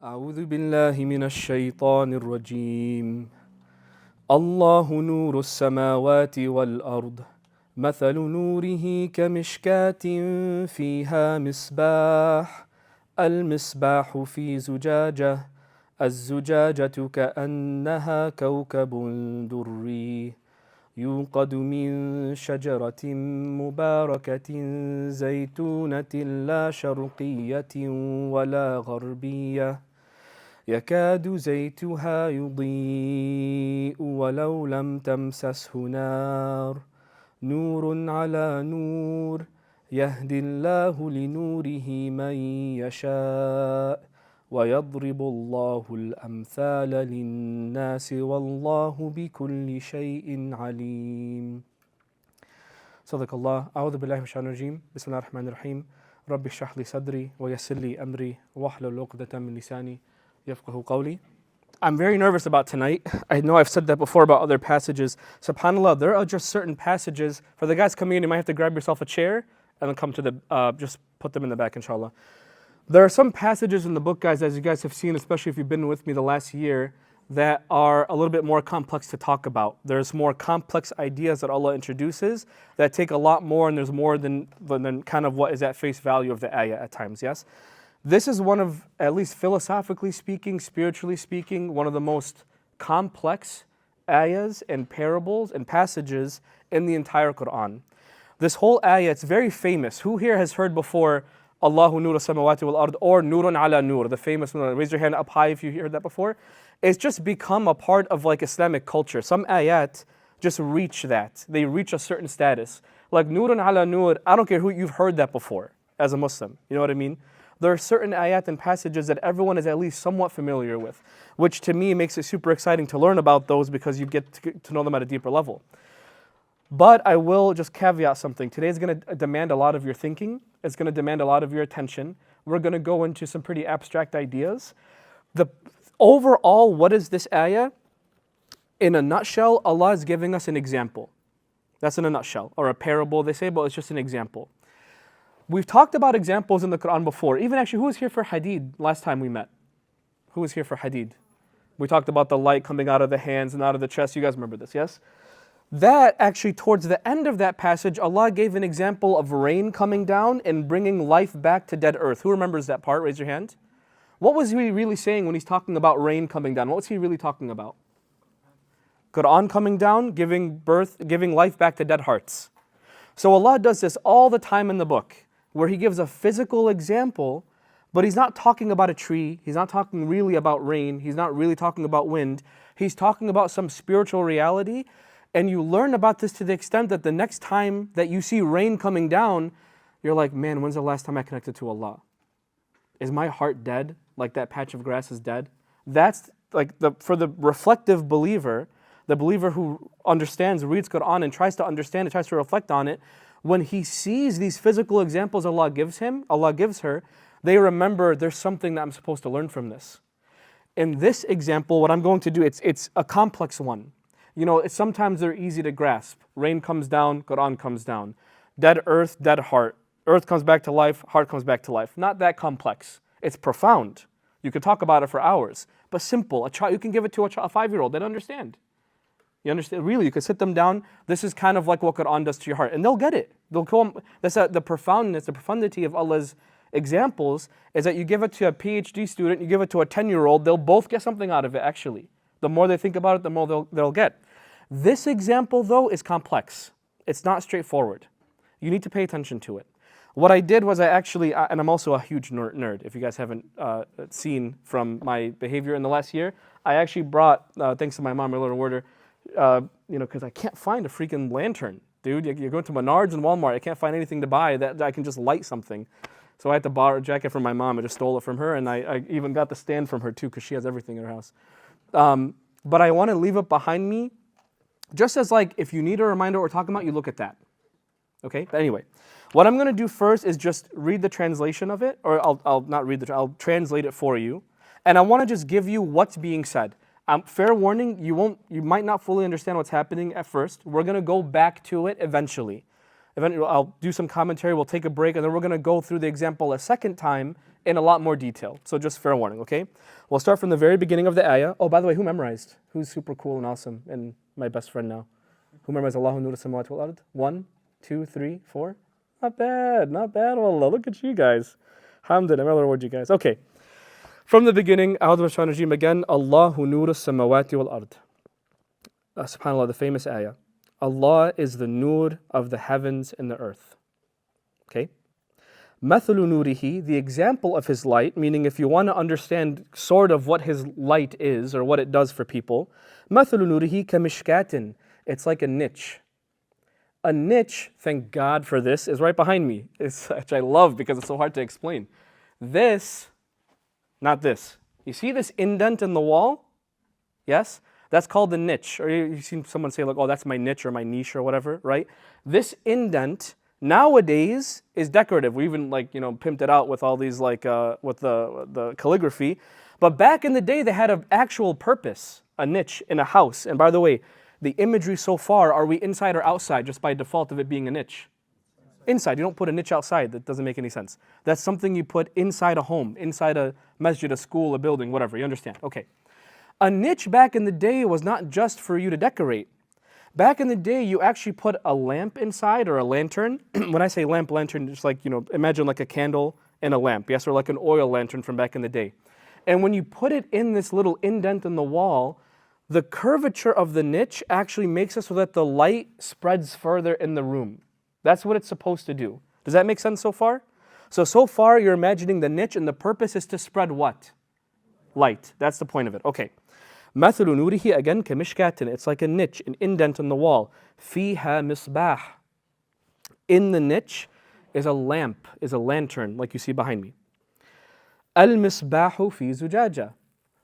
أعوذ بالله من الشيطان الرجيم. الله نور السماوات والأرض مثل نوره كمشكاة فيها مصباح المصباح في زجاجة الزجاجة كأنها كوكب دري يوقد من شجرة مباركة زيتونة لا شرقية ولا غربية يكاد زيتها يضيء ولو لم تمسسه نار نور على نور يهدي الله لنوره من يشاء ويضرب الله الأمثال للناس والله بكل شيء عليم. صدق الله. أعوذ بالله من الشيطان الرجيم. بسم الله الرحمن الرحيم. رب اشرح لي صدري ويسر لي أمري واحلل عقدة من لساني يفقهوا قولي. I'm very nervous about tonight. I know I've said that before about other passages. SubhanAllah, there are just certain passages. For the guys coming in, you might have to grab yourself a chair and then come to the, just put them in the back, inshallah. There are some passages in the book, guys, as you guys have seen, especially if you've been with me the last year, that are a little bit more complex to talk about. There's more complex ideas that Allah introduces that take a lot more, and there's more than kind of what is at face value of the ayah at times, yes? This is one of, at least philosophically speaking, spiritually speaking, one of the most complex ayahs and parables and passages in the entire Quran. This whole ayah, it's very famous. Who here has heard before Allahu nur samawati wal ard or nurun ala nur, the famous one? Raise your hand up high if you heard that before. It's just become a part of like Islamic culture. Some ayat just reach that. They reach a certain status. Like nurun ala nur, I don't care who you've heard that before as a Muslim. You know what I mean? There are certain ayat and passages that everyone is at least somewhat familiar with, which to me makes it super exciting to learn about those because you get to know them at a deeper level. But I will just caveat something. Today is going to demand a lot of your thinking. It's going to demand a lot of your attention. We're going to go into some pretty abstract ideas. The overall, what is this ayah? In a nutshell, Allah is giving us an example. That's in a nutshell, or a parable they say, but it's just an example. We've talked about examples in the Quran before. Even actually, who was here for Hadid last time we met? Who was here for Hadid? We talked about the light coming out of the hands and out of the chest. You guys remember this, yes? That actually, towards the end of that passage, Allah gave an example of rain coming down and bringing life back to dead earth. Who remembers that part? Raise your hand. What was he really saying when he's talking about rain coming down? What was he really talking about? Quran coming down, giving life back to dead hearts. So Allah does this all the time in the book, where He gives a physical example, but He's not talking about a tree, He's not talking really about rain, He's not really talking about wind, He's talking about some spiritual reality, and you learn about this to the extent that the next time that you see rain coming down, you're like, man, when's the last time I connected to Allah? Is my heart dead, like that patch of grass is dead? That's like, for the reflective believer, the believer who understands, reads Quran and tries to understand it, tries to reflect on it, when he sees these physical examples Allah gives her, they remember there's something that I'm supposed to learn from this. In this example, what I'm going to do, it's a complex one. You know, sometimes they're easy to grasp. Rain comes down, Quran comes down. Dead earth, dead heart. Earth comes back to life, heart comes back to life. Not that complex. It's profound. You could talk about it for hours, but simple. You can give it to a 5-year-old, they'd understand. You understand? Really, you could sit them down. This is kind of like what Quran does to your heart, and they'll get it. That's the profoundness, the profundity of Allah's examples is that you give it to a PhD student, you give it to a 10-year-old, they'll both get something out of it, actually. The more they think about it, the more they'll get. This example, though, is complex. It's not straightforward. You need to pay attention to it. What I did was and I'm also a huge nerd, if you guys haven't seen from my behavior in the last year, I actually brought, thanks to my mom, a little order, because I can't find a freaking lantern, dude. You're going to Menards and Walmart. I can't find anything to buy that I can just light something. So I had to borrow a jacket from my mom. I just stole it from her, and I even got the stand from her too, because she has everything in her house. But I want to leave it behind me, just as like if you need a reminder what we're talking about, you look at that. Okay. But anyway, what I'm going to do first is just read the translation of it, or I'll translate it for you, and I want to just give you what's being said. Fair warning, you might not fully understand what's happening at first. We're going to go back to it eventually. Eventually, I'll do some commentary, we'll take a break, and then we're going to go through the example a second time in a lot more detail. So just fair warning, okay? We'll start from the very beginning of the ayah. Oh, by the way, who memorized? Who's super cool and awesome and my best friend now? Who memorized Allahu Nur Samawati wal Ard? 1, 2, 3, 4? Not bad, wallah. Look at you guys. Alhamdulillah, may Allah reward you guys. Okay. From the beginning, A'udhu Billahi Minash Rajim again, Allahu Nur Samawati wal Ard. SubhanAllah, the famous ayah. Allah is the nur of the heavens and the earth. Okay? Mathalu nurihi, the example of his light, meaning if you want to understand sort of what his light is or what it does for people, mathalu nurihi kamishkatin, it's like a niche. A niche, thank God for this, is right behind me, which I love because it's so hard to explain. This, not this. You see this indent in the wall? Yes? That's called the niche. Or you've seen someone say like, oh, that's my niche or my niche or whatever, right? This indent nowadays is decorative. We even pimped it out with all these with the calligraphy. But back in the day, they had an actual purpose, a niche in a house. And by the way, the imagery so far, are we inside or outside just by default of it being a niche? Inside. You don't put a niche outside. That doesn't make any sense. That's something you put inside a home, inside a masjid, a school, a building, whatever. You understand? Okay. A niche back in the day was not just for you to decorate. Back in the day, you actually put a lamp inside or a lantern. When I say lamp, lantern, just imagine like a candle and a lamp, yes, or like an oil lantern from back in the day. And when you put it in this little indent in the wall, the curvature of the niche actually makes it so that the light spreads further in the room. That's what it's supposed to do. Does that make sense so far? So far you're imagining the niche and the purpose is to spread what? Light. That's the point of it. Okay. مَثَلُ نُورِهِ again كَمِشْكَاتٍ, it's like a niche, an indent in the wall. فِيهَا مِصْبَاحٌ, in the niche is a lamp, is a lantern like you see behind me. الْمِصْبَاحُ فِي زُجَاجَةٍ,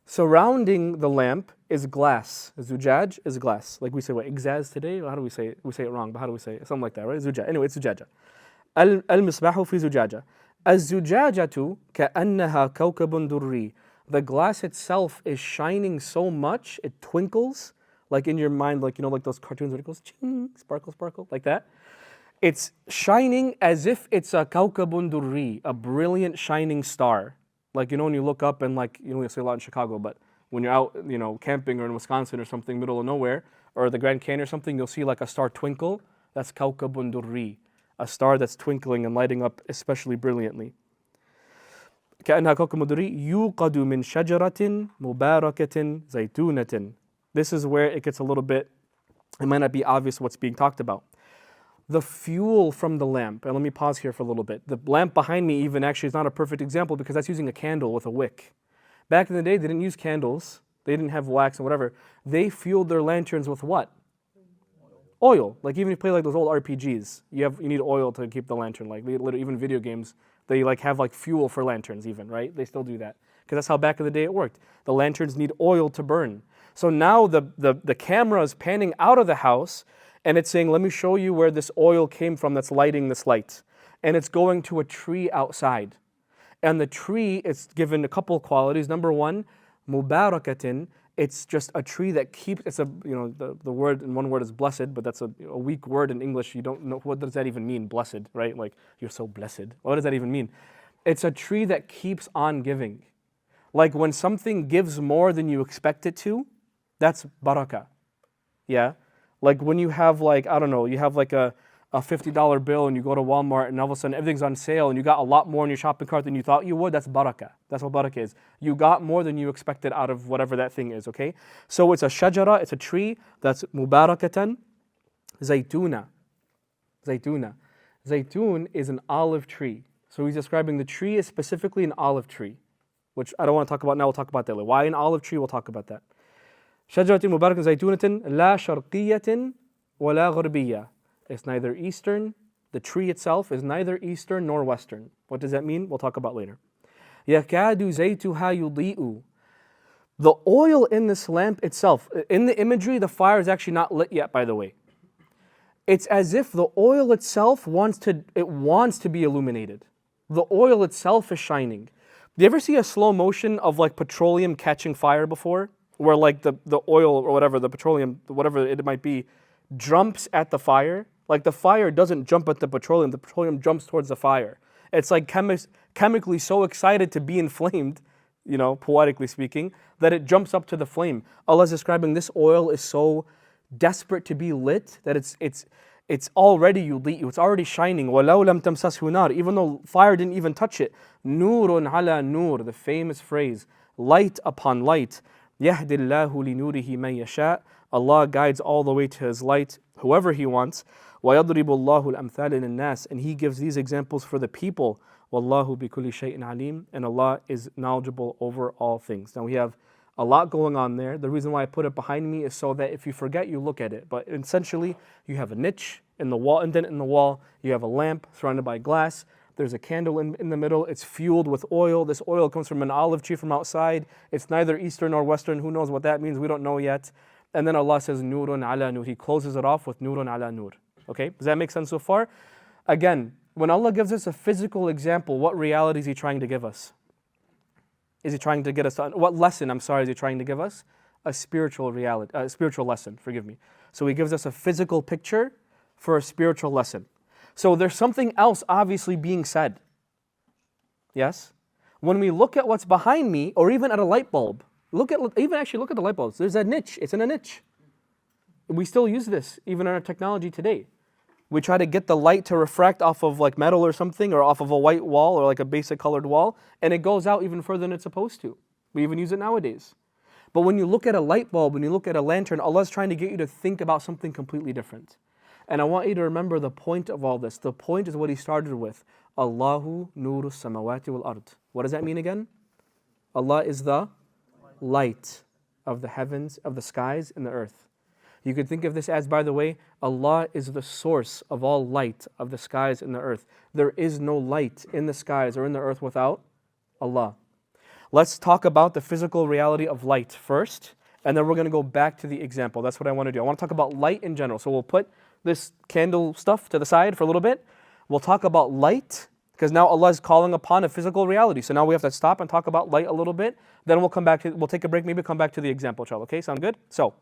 surrounding the lamp is glass. Zujaj is glass. Like we say what, igzaz today? How do we say it? We say it wrong, but how do we say it? Something like that, right? Zujaj. Anyway, it's zujaja. الْمِصْبَاحُ فِي زُجَاجَةٍ الزُّجَاجَةُ كَأَنَّهَا كَوْكَبٌ دُرِّي, the glass itself is shining so much, it twinkles, like in your mind, like those cartoons where it goes, ching, sparkle, sparkle, like that. It's shining as if it's a kawkabun durri, a brilliant shining star. Like, when you look up and you say a lot in Chicago, but when you're out, camping or in Wisconsin or something, middle of nowhere, or the Grand Canyon or something, you'll see like a star twinkle. That's kawkabun durri, a star that's twinkling and lighting up especially brilliantly. كأنها كوكب دري يوقد من شجرة مباركة زيتونة. This is where it gets a little bit, it might not be obvious what's being talked about. The fuel from the lamp, and let me pause here for a little bit. The lamp behind me even actually is not a perfect example because that's using a candle with a wick. Back in the day, they didn't use candles, they didn't have wax and whatever. They fueled their lanterns with what? Oil. Like even if you play like those old RPGs, you need oil to keep the lantern. Like even video games, they have fuel for lanterns even, right? They still do that. Because that's how back in the day it worked. The lanterns need oil to burn. So now the camera is panning out of the house and it's saying, let me show you where this oil came from that's lighting this light. And it's going to a tree outside. And the tree is given a couple of qualities. Number one, mubarakatin, it's just a tree that keeps, it's the word in one word is blessed, but that's a weak word in English. You don't know, what does that even mean, blessed, right? Like, you're so blessed. What does that even mean? It's a tree that keeps on giving. Like when something gives more than you expect it to, that's barakah. Yeah? Like when you have you have a $50 bill and you go to Walmart and all of a sudden everything's on sale and you got a lot more in your shopping cart than you thought you would, that's barakah. That's what barakah is. You got more than you expected out of whatever that thing is, okay? So it's a shajara, it's a tree that's mubarakatan, zaytuna. Zaytuna. Zaytun is an olive tree. So he's describing the tree is specifically an olive tree, which I don't want to talk about now, we'll talk about that later. Why an olive tree? We'll talk about that. Shajaratin mubarakatan zaytunatin la sharqiyatin wa la gharbiyya. It's neither Eastern, the tree itself is neither Eastern nor Western. What does that mean? We'll talk about later. يَكَادُ زَيْتُهَا يُضِيءُ. The oil in this lamp itself, in the imagery, the fire is actually not lit yet, by the way. It's as if the oil itself wants to be illuminated. The oil itself is shining. Do you ever see a slow motion of petroleum catching fire before? Where the oil or whatever, the petroleum, whatever it might be, jumps at the fire? Like the fire doesn't jump at the petroleum jumps towards the fire. It's like chemically so excited to be inflamed, poetically speaking, that it jumps up to the flame. Allah is describing this oil is so desperate to be lit that it's already yudhi'u, it's already shining. وَلَوْ لَمْ تَمْسَسْهُ نَارٌ, even though fire didn't even touch it. نُورٌ عَلَى نُور, the famous phrase, light upon light. يَهْدِ اللَّهُ لِنُورِهِ مَن يَشَاءُ, Allah guides all the way to His light whoever He wants. وَيَضْرِبُ اللَّهُ الْأَمْثَالَ لِلنَّاسِ, and He gives these examples for the people. وَاللَّهُ بِكُلِّ شَيْءٍ عَلِيمٌ, and Allah is knowledgeable over all things. Now we have a lot going on there. The reason why I put it behind me is so that if you forget, you look at it. But essentially, you have a niche in the wall, indent in the wall. You have a lamp surrounded by glass. There's a candle in the middle. It's fueled with oil. This oil comes from an olive tree from outside. It's neither Eastern nor Western. Who knows what that means? We don't know yet. And then Allah says, Nurun ala nur. He closes it off with Nurun ala nur. Okay, does that make sense so far? Again, when Allah gives us a physical example, what reality is He trying to give us? Is He trying to get us to, what lesson, is He trying to give us? A spiritual reality, a spiritual lesson, forgive me. So He gives us a physical picture for a spiritual lesson. So there's something else obviously being said. Yes? When we look at what's behind me, or even at a light bulb, look at the light bulbs. There's a niche, it's in a niche. We still use this, even in our technology today. We try to get the light to refract off of like metal or something, or off of a white wall, or like a basic colored wall, and it goes out even further than it's supposed to. We even use it nowadays. But when you look at a light bulb, when you look at a lantern, Allah is trying to get you to think about something completely different. And I want you to remember the point of all this. The point is what He started with. Allahu nuru samawati wal ard. What does that mean again? Allah is the light of the heavens, of the skies, and the earth. You could think of this as, by the way, Allah is the source of all light of the skies and the earth. There is no light in the skies or in the earth without Allah. Let's talk about the physical reality of light first, and then we're going to go back to the example. That's what I want to do. I want to talk about light in general. So we'll put this candle stuff to the side for a little bit. We'll talk about light, because now Allah is calling upon a physical reality. So now we have to stop and talk about light a little bit. Then we'll take a break, maybe come back to the example, inshallah. Okay, sound good? So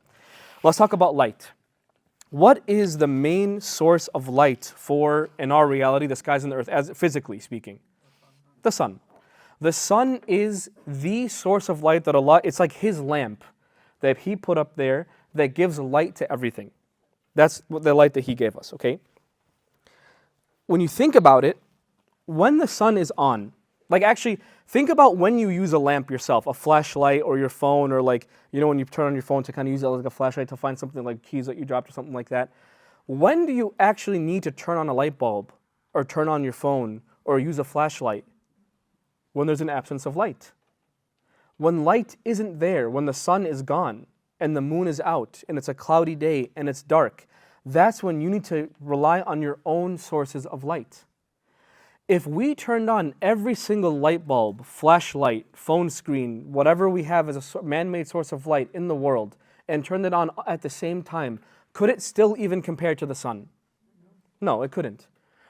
let's talk about light. What is the main source of light for, in our reality, the skies and the earth, as physically speaking? The sun. The sun is the source of light that Allah, it's like His lamp that He put up there that gives light to everything. That's the light that He gave us, okay? When you think about it, when the sun is on, like actually, think about when you use a lamp yourself, a flashlight or your phone, or like, when you turn on your phone to kind of use it like a flashlight to find something like keys that you dropped or something like that. When do you actually need to turn on a light bulb or turn on your phone or use a flashlight? When there's an absence of light. When light isn't there, when the sun is gone and the moon is out and it's a cloudy day and it's dark, that's when you need to rely on your own sources of light. If we turned on every single light bulb, flashlight, phone screen, whatever we have as a man-made source of light in the world, and turned it on at the same time, could it still even compare to the sun? No, it couldn't.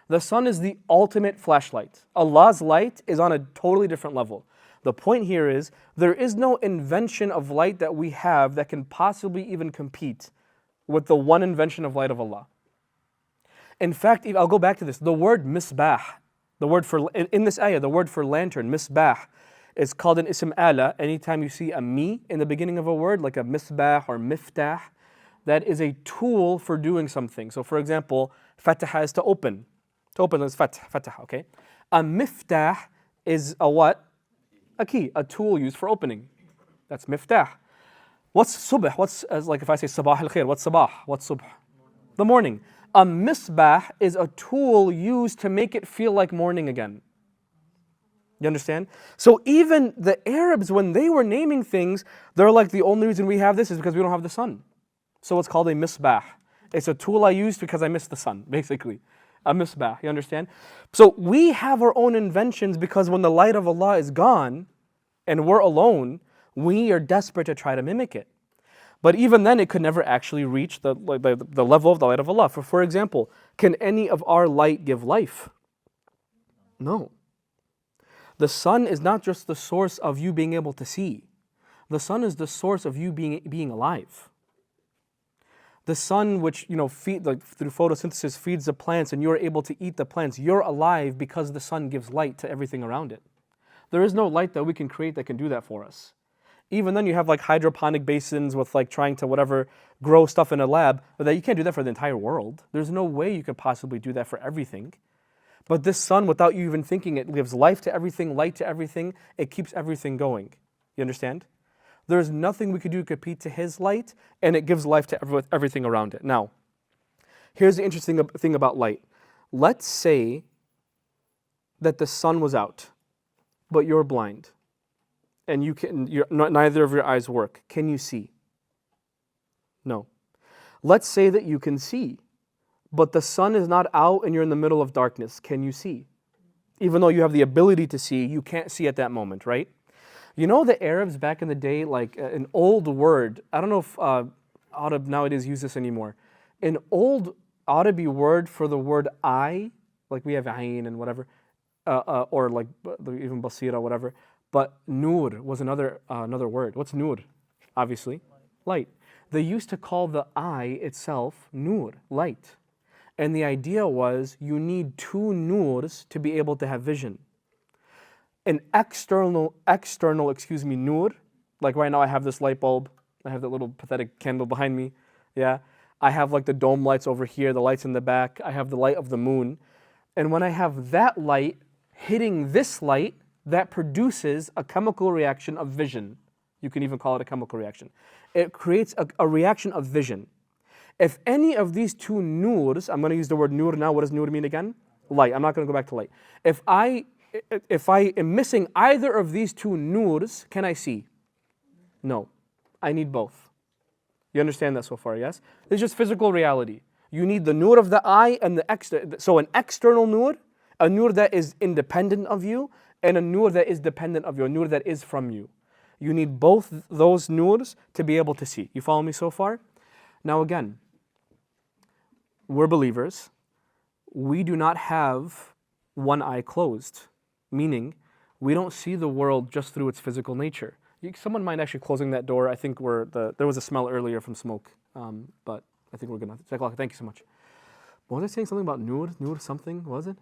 The sun is the ultimate flashlight. Allah's light is on a totally different level. The point here is, there is no invention of light that we have that can possibly even compete with the one invention of light of Allah. In fact, I'll go back to this. The word misbah, in this ayah, the word for lantern, misbah, is called an ism ala. Anytime you see a mi in the beginning of a word, like a misbah or miftah, that is a tool for doing something. So for example, fataha is to open. To open is fataha, okay? A miftah is a what? A key, a tool used for opening. That's miftah. What's subh? Like if I say sabah al-khair, what's sabah? What's subh? The morning. A misbah is a tool used to make it feel like morning again. You understand? So even the Arabs, when they were naming things, they're like, the only reason we have this is because we don't have the sun. So it's called a misbah. It's a tool I used because I missed the sun, basically. A misbah, you understand? So we have our own inventions because when the light of Allah is gone and we're alone, we are desperate to try to mimic it. But even then, it could never actually reach the level of the light of Allah. For example, can any of our light give life? No. The sun is not just the source of you being able to see. The sun is the source of you being alive. The sun, which through photosynthesis feeds the plants, and you're able to eat the plants. You're alive because the sun gives light to everything around it. There is no light that we can create that can do that for us. Even then, you have like hydroponic basins with like trying to whatever grow stuff in a lab, but that you can't do that for the entire world. There's no way you could possibly do that for everything. But this sun, without you even thinking, it gives life to everything, light to everything. It keeps everything going. You understand? There's nothing we could do to compete to his light, and it gives life to everything around it. Now, here's the interesting thing about light. Let's say that the sun was out, but you're blind, and neither of your eyes work. Can you see? No. Let's say that you can see, but the sun is not out and you're in the middle of darkness. Can you see? Even though you have the ability to see, you can't see at that moment, right? You know the Arabs back in the day, like an old word, I don't know if Arab nowadays use this anymore. An old Arabic word for the word eye, like we have ayn and whatever, or like even basira, whatever. But nur was another word. What's nur? Obviously, light. They used to call the eye itself nur, light. And the idea was you need two nurs to be able to have vision. An external, nur, like right now I have this light bulb, I have that little pathetic candle behind me, yeah. I have like the dome lights over here, the lights in the back, I have the light of the moon. And when I have that light hitting this light, that produces a chemical reaction of vision. You can even call it a chemical reaction. It creates a reaction of vision. If any of these two nurs, I'm going to use the word nur now, what does nur mean again? Light, I'm not going to go back to light. If I am missing either of these two nurs, can I see? No. I need both. You understand that so far, yes? It's just physical reality. You need the nur of the eye and the external. So an external nur, a nur that is independent of you, and a nur that is dependent of you, a nur that is from you. You need both those nurs to be able to see. You follow me so far? Now again, we're believers. We do not have one eye closed. Meaning, we don't see the world just through its physical nature. Someone mind actually closing that door? I think there was a smell earlier from smoke, but I think we're good enough. Thank you so much. Was I saying something about nur something, was it?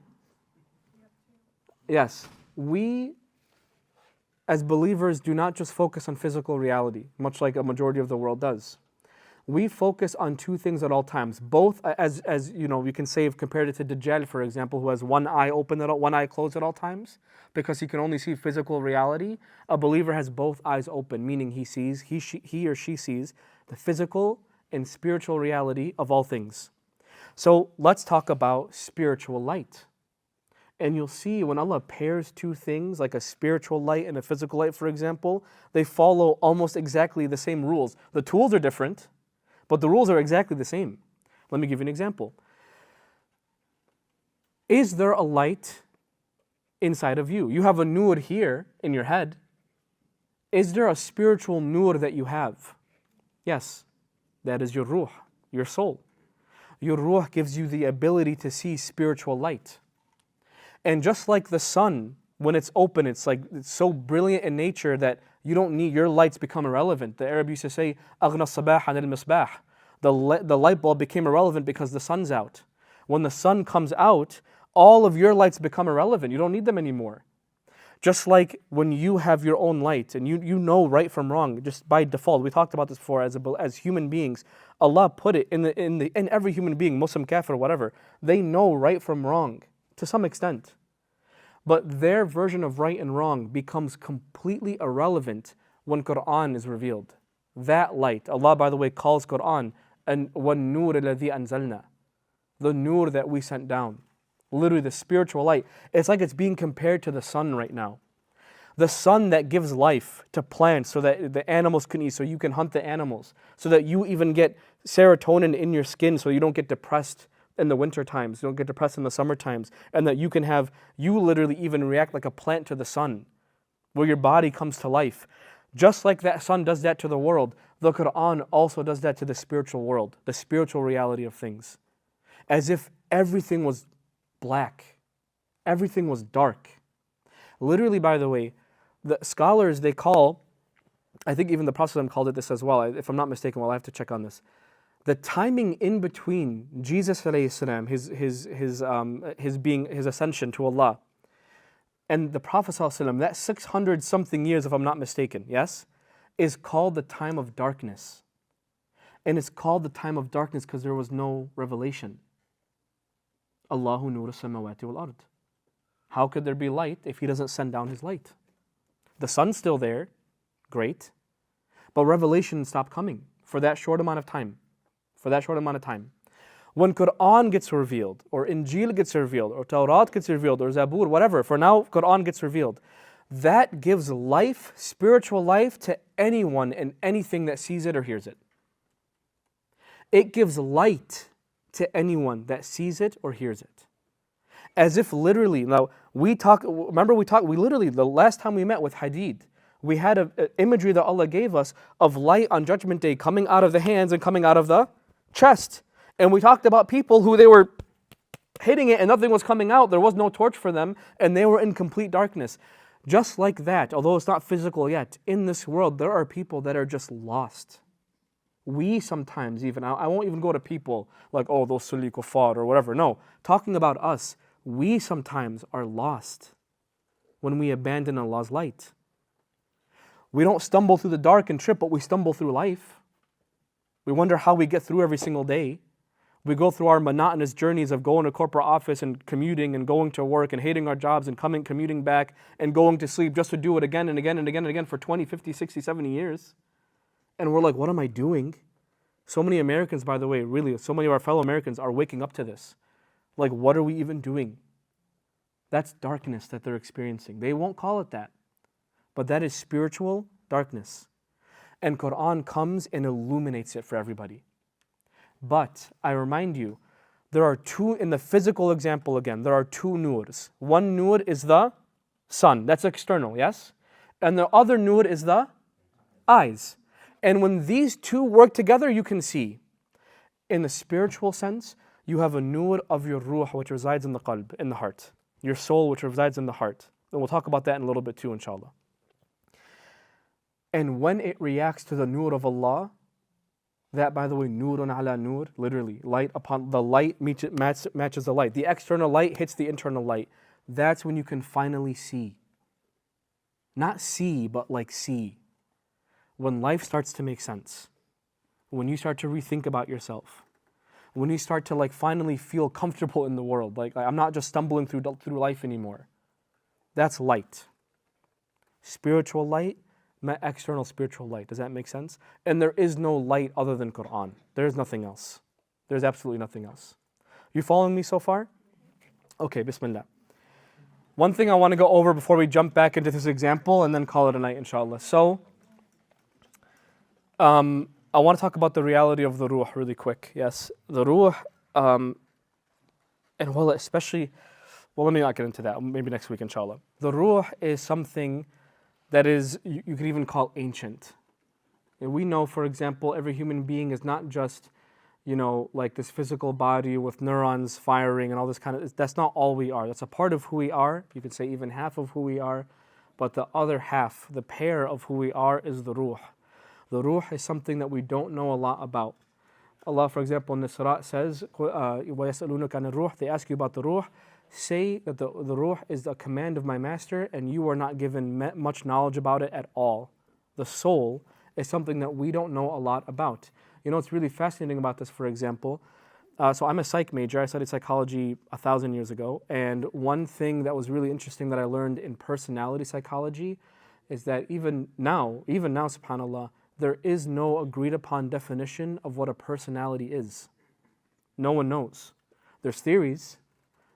Yes. We, as believers, do not just focus on physical reality, much like a majority of the world does. We focus on two things at all times. Both, as you know, we can say, if compared it to Dajjal, for example, who has one eye open one eye closed at all times, because he can only see physical reality. A believer has both eyes open, meaning he or she sees the physical and spiritual reality of all things. So let's talk about spiritual light. And you'll see when Allah pairs two things, like a spiritual light and a physical light, for example, they follow almost exactly the same rules. The tools are different, but the rules are exactly the same. Let me give you an example. Is there a light inside of you? You have a nur here in your head. Is there a spiritual nur that you have? Yes, that is your ruh, your soul. Your ruh gives you the ability to see spiritual light. And just like the sun, when it's open, it's so brilliant in nature that you don't need, your lights become irrelevant. The Arab used to say, أغنى الصباح عن المصباح. The light bulb became irrelevant because the sun's out. When the sun comes out, all of your lights become irrelevant. You don't need them anymore. Just like when you have your own light and you know right from wrong, just by default. We talked about this before as human beings. Allah put it in every human being, Muslim, kafir, whatever. They know right from wrong to some extent. But their version of right and wrong becomes completely irrelevant when Quran is revealed. That light, Allah, by the way, calls Quran and وَالنُّورِ الَّذِي أَنزَلْنَا, the nur that we sent down. Literally the spiritual light. It's like it's being compared to the sun right now. The sun that gives life to plants so that the animals can eat, so you can hunt the animals, so that you even get serotonin in your skin so you don't get depressed in the winter times, you don't get depressed in the summer times, and that you literally even react like a plant to the sun, where your body comes to life. Just like that sun does that to the world, the Quran also does that to the spiritual world, the spiritual reality of things. As if everything was black, everything was dark. Literally, by the way, the scholars, they call, I think even the Prophet called it this as well, if I'm not mistaken, well, I have to check on this. The timing in between Jesus alayhi salam, his ascension to Allah, and the Prophet sallallahu alaihi wasallam, that 600 something years, if I'm not mistaken, yes, is called the time of darkness. And it's called the time of darkness because there was no revelation. Allahu nur as-samawati wal ard. How could there be light if He doesn't send down His light? The sun's still there, great, but revelation stopped coming for that short amount of time. For that short amount of time. When Quran gets revealed, or Injil gets revealed, or Tawrat gets revealed, or Zabur, whatever, for now Quran gets revealed, that gives life, spiritual life, to anyone and anything that sees it or hears it. It gives light to anyone that sees it or hears it. As if literally, now we literally, the last time we met with Hadid, we had an imagery that Allah gave us of light on Judgment Day coming out of the hands and coming out of the chest. And we talked about people who they were hitting it and nothing was coming out. There was no torch for them and they were in complete darkness. Just like that, although it's not physical yet, in this world there are people that are just lost. We sometimes even, I won't even go to people like, oh, those Suli Kuffar or whatever. No, talking about us, we sometimes are lost when we abandon Allah's light. We don't stumble through the dark and trip, but we stumble through life. We wonder how we get through every single day. We go through our monotonous journeys of going to corporate office and commuting and going to work and hating our jobs and commuting back and going to sleep just to do it again and again and again and again for 20, 50, 60, 70 years. And we're like, what am I doing? So many Americans, by the way, really, so many of our fellow Americans are waking up to this. Like, what are we even doing? That's darkness that they're experiencing. They won't call it that. But that is spiritual darkness. And Quran comes and illuminates it for everybody. But I remind you, there are two, in the physical example again, there are two noors. One noor is the sun, that's external, yes? And the other noor is the eyes. And when these two work together, you can see. In the spiritual sense, you have a noor of your ruh, which resides in the qalb, in the heart. Your soul, which resides in the heart. And we'll talk about that in a little bit too, inshallah. And when it reacts to the nur of Allah, that, by the way, nurun ala nur, literally, light upon the light matches the light. The external light hits the internal light. That's when you can finally see. Not see, but like see. When life starts to make sense. When you start to rethink about yourself. When you start to like finally feel comfortable in the world. Like I'm not just stumbling through life anymore. That's light. Spiritual light. External spiritual light. Does that make sense? And there is no light other than Quran. There is nothing else. There's absolutely nothing else. You following me so far? Okay, bismillah. One thing I want to go over before we jump back into this example and then call it a night, inshallah. So, I want to talk about the reality of the ruh really quick. Yes, the ruh, and well, especially, well, let me not get into that. Maybe next week, inshallah. The ruh is something that is, you could even call ancient. And we know, for example, every human being is not just, like this physical body with neurons firing and all this kind of, that's not all we are. That's a part of who we are. You could say even half of who we are. But the other half, the pair of who we are is the ruh. The ruh is something that we don't know a lot about. Allah, for example, in the Surah says, وَيَسْأَلُونَكَ عَنِ الرُّوحِ, they ask you about the ruh. Say that the ruh is a command of my master and you are not given much knowledge about it at all. The soul is something that we don't know a lot about. What's really fascinating about this, for example, so I'm a psych major. I studied psychology 1,000 years ago. And one thing that was really interesting that I learned in personality psychology is that even now, subhanAllah, there is no agreed upon definition of what a personality is. No one knows. There's theories,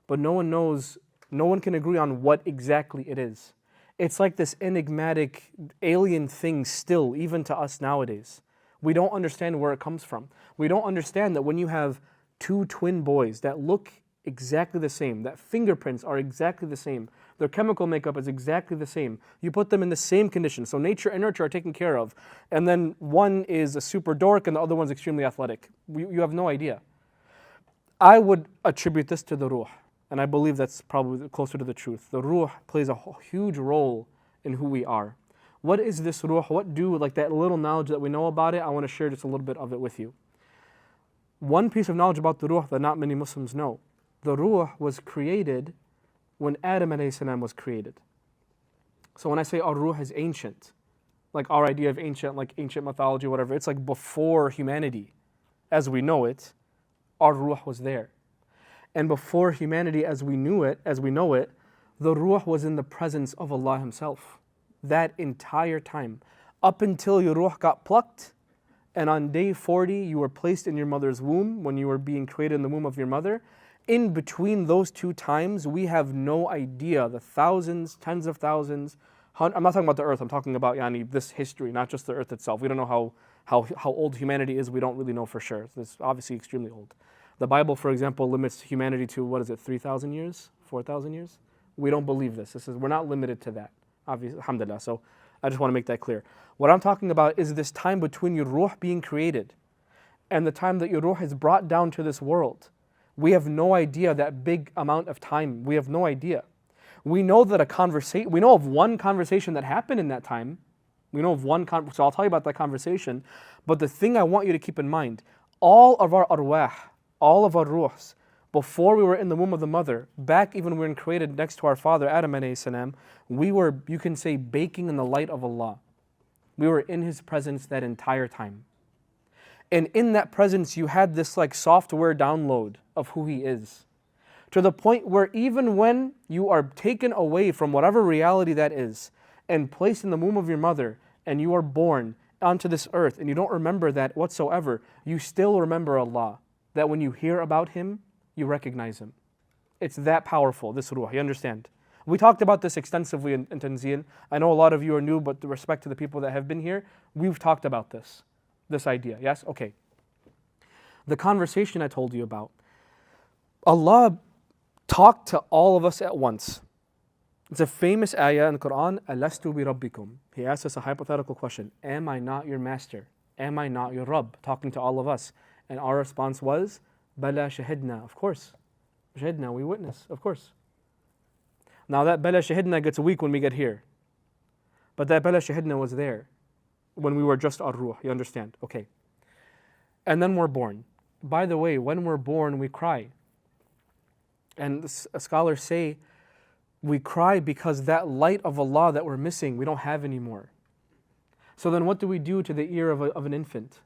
but no one knows, no one can agree on what exactly it is. It's like this enigmatic alien thing still, even to us nowadays. We don't understand where it comes from. We don't understand that when you have two twin boys that look exactly the same, that fingerprints are exactly the same, their chemical makeup is exactly the same, you put them in the same conditions, so nature and nurture are taken care of, and then one is a super dork and the other one's extremely athletic. You have no idea. I would attribute this to the ruh. And I believe that's probably closer to the truth. The ruh plays a huge role in who we are. What is this ruh? What like that little knowledge that we know about it, I want to share just a little bit of it with you. One piece of knowledge about the ruh that not many Muslims know. The ruh was created when Adam alayhi salam was created. So when I say our ruh is ancient, like our idea of ancient, like ancient mythology, whatever, it's like before humanity as we know it, our ruh was there. And before humanity as we know it, the ruh was in the presence of Allah Himself. That entire time. Up until your ruh got plucked, and on day 40 you were placed in your mother's womb when you were being created in the womb of your mother. In between those two times, we have no idea, the thousands, tens of thousands, I'm not talking about the earth, I'm talking about this history, not just the earth itself. We don't know how old humanity is, we don't really know for sure. It's obviously extremely old. The Bible, for example, limits humanity to, 3,000 years? 4,000 years? We don't believe this. We're not limited to that, obviously, alhamdulillah. So I just want to make that clear. What I'm talking about is this time between your ruh being created and the time that your ruh is brought down to this world. We have no idea that big amount of time. We have no idea. We know that we know of one conversation that happened in that time. We know of one so I'll tell you about that conversation. But the thing I want you to keep in mind, all of our arwah, all of our ruhs, before we were in the womb of the mother, back even when we were created next to our father Adam alayhi salam, we were, you can say, baking in the light of Allah. We were in His presence that entire time. And in that presence you had this like software download of who He is. To the point where even when you are taken away from whatever reality that is and placed in the womb of your mother and you are born onto this earth and you don't remember that whatsoever, you still remember Allah. That when you hear about Him, you recognize Him. It's that powerful, this ruh, you understand? We talked about this extensively in Tazneel. I know a lot of you are new, but with respect to the people that have been here, we've talked about this idea, yes? Okay. The conversation I told you about, Allah talked to all of us at once. It's a famous ayah in the Quran, Alastu bi rabbikum. He asked us a hypothetical question, am I not your master? Am I not your Rabb? Talking to all of us. And our response was, Bala shahidna, of course. Shahidna, we witness, of course. Now that Bala shahidna gets weak when we get here. But that Bala shahidna was there when we were just our ruh, you understand? Okay. And then we're born. By the way, when we're born, we cry. And scholars say, we cry because that light of Allah that we're missing, we don't have anymore. So then what do we do to the ear of an infant?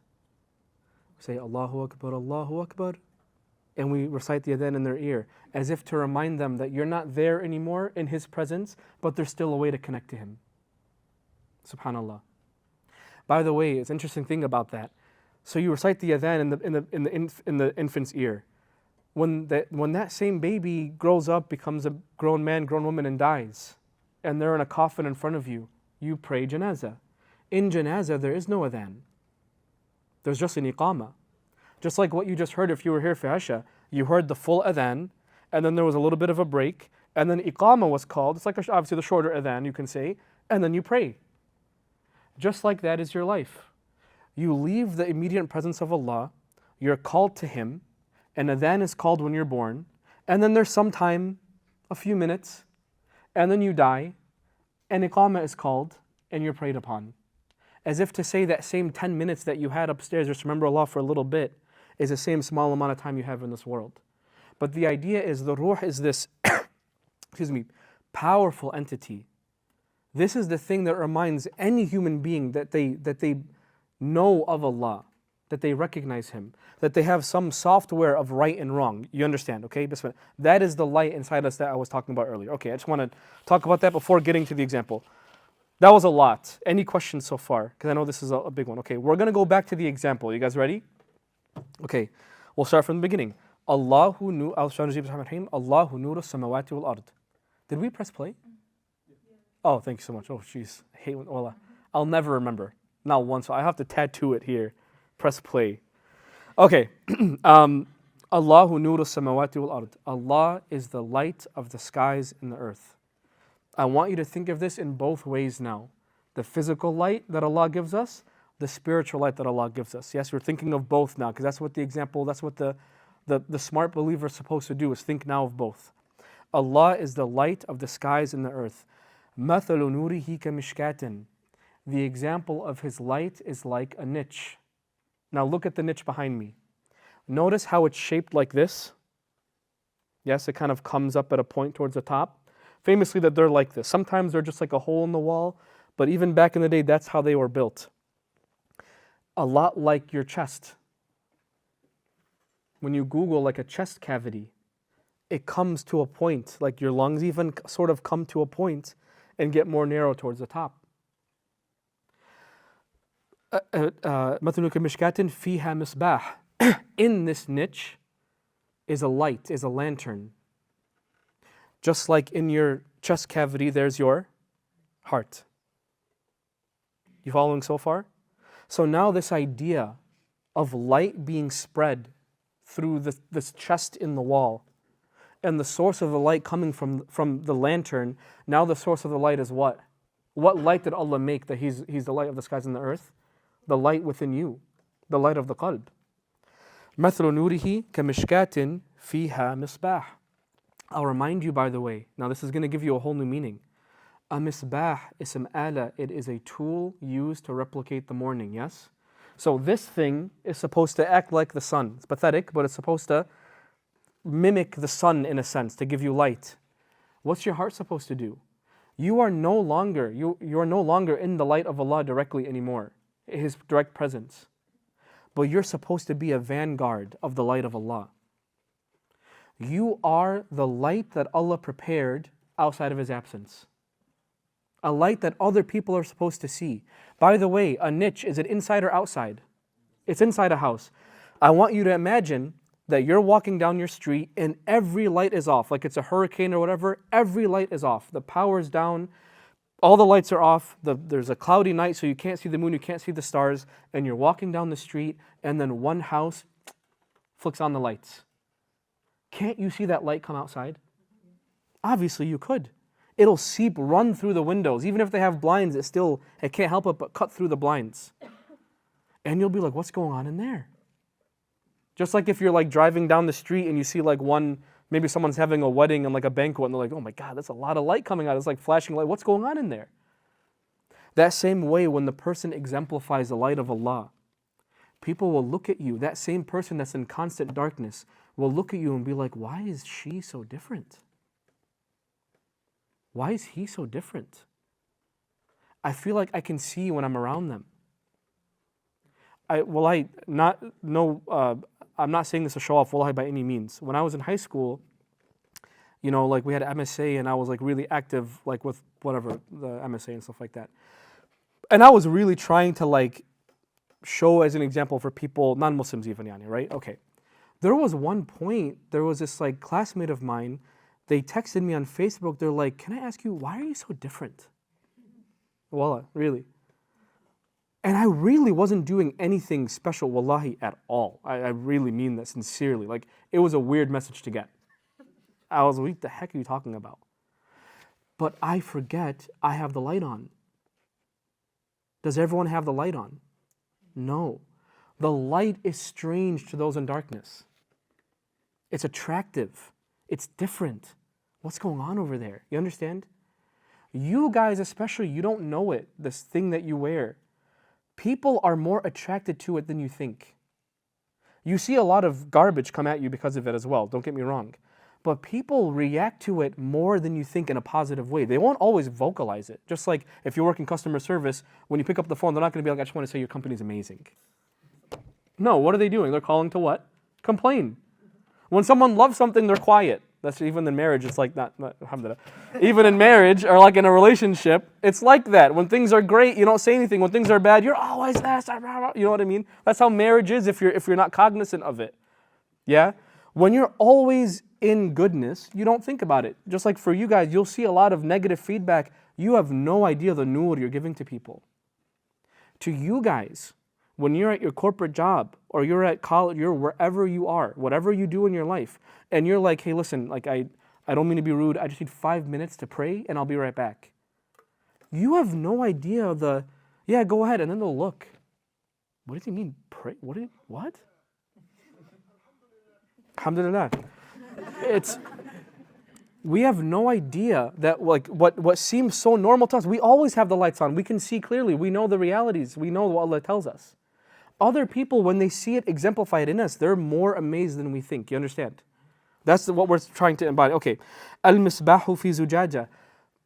We say, Allahu Akbar, Allahu Akbar. And we recite the adhan in their ear, as if to remind them that you're not there anymore in His presence, but there's still a way to connect to Him. SubhanAllah. By the way, it's an interesting thing about that. So you recite the adhan in the infant's ear. When that same baby grows up, becomes a grown man, grown woman, and dies, and they're in a coffin in front of you, you pray janazah. In janazah, there is no adhan. There's just an iqamah. Just like what you just heard if you were here for Isha, you heard the full adhan, and then there was a little bit of a break, and then iqamah was called. It's like obviously the shorter adhan, you can say, and then you pray. Just like that is your life. You leave the immediate presence of Allah, you're called to Him, and adhan is called when you're born, and then there's some time, a few minutes, and then you die, and iqamah is called, and you're prayed upon. As if to say that same 10 minutes that you had upstairs, just remember Allah for a little bit, is the same small amount of time you have in this world. But the idea is the ruh is this, powerful entity. This is the thing that reminds any human being that they know of Allah, that they recognize Him, that they have some software of right and wrong. You understand, okay? That is the light inside us that I was talking about earlier. Okay, I just want to talk about that before getting to the example. That was a lot. Any questions so far? Because I know this is a big one. Okay, we're going to go back to the example. You guys ready? Okay, we'll start from the beginning. Allahu nuru samawati wal ard. Did we press play? Oh, thank you so much. Oh, jeez. I hate when I'll never remember. Not once. So I have to tattoo it here. Press play. Okay. Allahu nuru samawati wal ard. Allah is the light of the skies and the earth. I want you to think of this in both ways now. The physical light that Allah gives us, the spiritual light that Allah gives us. Yes, we're thinking of both now, because that's what the smart believer is supposed to do, is think now of both. Allah is the light of the skies and the earth. مَثَلُ نُورِهِ كَمِشْكَاتٍ. The example of His light is like a niche. Now look at the niche behind me. Notice how it's shaped like this. Yes, it kind of comes up at a point towards the top. Famously that they're like this. Sometimes they're just like a hole in the wall, but even back in the day, that's how they were built. A lot like your chest. When you Google like a chest cavity, it comes to a point, like your lungs even sort of come to a point and get more narrow towards the top. مَثَلُ كَمِشْكَاةٍ فِيهَا مِصْبَاحٌ. In this niche is a light, is a lantern. Just like in your chest cavity, there's your heart. You following so far? So now this idea of light being spread through this chest in the wall, and the source of the light coming from the lantern, now the source of the light is what? What light did Allah make that He's the light of the skies and the earth? The light within you, the light of the qalb. مَثْلُ نُورِهِ كَمِشْكَاةٍ فِيهَا مِصْبَاحٌ. I'll remind you, by the way, now this is going to give you a whole new meaning. A misbah, ism ala, it is a tool used to replicate the morning, yes? So this thing is supposed to act like the sun. It's pathetic, but it's supposed to mimic the sun in a sense, to give you light. What's your heart supposed to do? You are no longer in the light of Allah directly anymore, His direct presence. But you're supposed to be a vanguard of the light of Allah. You are the light that Allah prepared outside of His absence. A light that other people are supposed to see. By the way, a niche, is it inside or outside? It's inside a house. I want you to imagine that you're walking down your street and every light is off, like it's a hurricane or whatever, every light is off. The power's down, all the lights are off, there's a cloudy night so you can't see the moon, you can't see the stars, and you're walking down the street and then one house flicks on the lights. Can't you see that light come outside? Obviously you could. It'll run through the windows. Even if they have blinds, it can't help it but cut through the blinds. And you'll be like, what's going on in there? Just like if you're like driving down the street and you see like maybe someone's having a wedding and like a banquet and they're like, oh my God, that's a lot of light coming out. It's like flashing light. What's going on in there? That same way, when the person exemplifies the light of Allah, people will look at you. That same person that's in constant darkness will look at you and be like, why is she so different? Why is he so different? I feel like I can see when I'm around them. I'm not saying this to show off, wallahi, by any means. When I was in high school, like we had MSA and I was like really active, like with whatever, the MSA and stuff like that. And I was really trying to like show as an example for people, non-Muslims even, right? Okay. There was one point, there was this like classmate of mine, they texted me on Facebook, they're like, can I ask you, why are you so different? Wallah, really. And I really wasn't doing anything special, wallahi, at all. I really mean that sincerely. Like, it was a weird message to get. I was like, what the heck are you talking about? But I forget I have the light on. Does everyone have the light on? No. The light is strange to those in darkness. It's attractive. It's different. What's going on over there? You understand? You guys especially, you don't know it, this thing that you wear. People are more attracted to it than you think. You see a lot of garbage come at you because of it as well, don't get me wrong. But people react to it more than you think in a positive way. They won't always vocalize it. Just like if you're working customer service, when you pick up the phone, they're not going to be like, I just want to say your company's amazing. No, what are they doing? They're calling to what? Complain. When someone loves something, they're quiet. That's even in marriage, it's like not alhamdulillah. Even in marriage or like in a relationship, it's like that. When things are great, you don't say anything. When things are bad, you're always this, you know what I mean? That's how marriage is if you're not cognizant of it. Yeah? When you're always in goodness, you don't think about it. Just like for you guys, you'll see a lot of negative feedback. You have no idea the nur you're giving to people. To you guys, when you're at your corporate job or you're at college, you're wherever you are, whatever you do in your life, and you're like, hey, listen, like I don't mean to be rude, I just need 5 minutes to pray and I'll be right back. You have no idea yeah, go ahead, and then they'll look. What does he mean, pray? What? Alhamdulillah. We have no idea that like what seems so normal to us, we always have the lights on, we can see clearly, we know the realities, we know what Allah tells us. Other people, when they see it exemplified in us, they're more amazed than we think. You understand? That's what we're trying to embody. Okay. Al-misbahu fi zujaja.